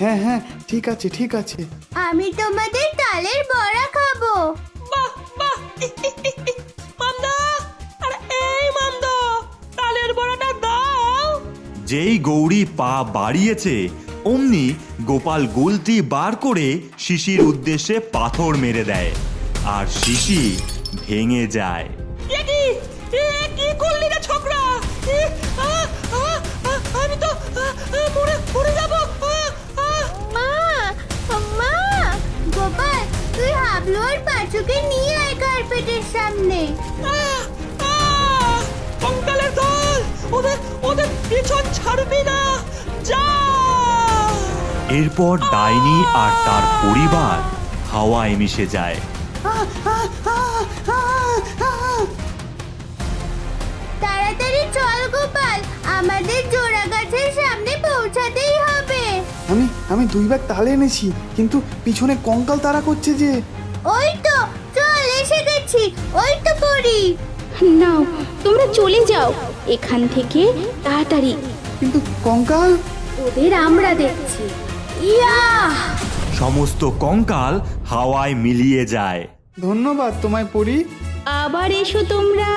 হ্যাঁ হ্যাঁ, ঠিক আছে ঠিক আছে। আমি তোমাদের তালের বড়া খাবো। বাহ বাহ মামদা, আরে এই মামদা, তালের বড়াটা দাও। যেই গৌরী পা বাড়িয়েছে অমনি গোপাল গোলটি বার করে শিশির উদ্দেশ্যে পাথর মেরে দেয় আর শিশি ভেঙে যায়। এ কি করলি রে ছোকরা? আমি তো মরে যাবো। মা, মা, গোপাল তুই হাবলু আর পাঁচুকে নিয়ে আয় কার্পেটের সামনে। কঙ্কালের দল, ওদের পিছন ছাড়বি না, যা। এরপর ডাইনি আর তার পরিবার হাওয়ায় মিশে যায়। তাড়াতাড়ি চল গোপাল, আমাদের জোড়া গাছের সামনে পৌঁছাতেই হবে। আমি 2 ব্যাগ তাল এনেছি, কিন্তু পিছনে কঙ্কাল তাড়া করছে যে। ওই তো চল এসে গেছি, ওই তো পড়ি। নাও তোমরা চলে যাও এখান থেকে তাড়াতাড়ি। কিন্তু কঙ্কাল। ওদের আমরা দেখছি। ইয়া! সমস্ত কঙ্কাল হাওয়ায় মিলিয়ে যায়। ধন্যবাদ তোমায় পড়ি। আবার এসো তোমরা।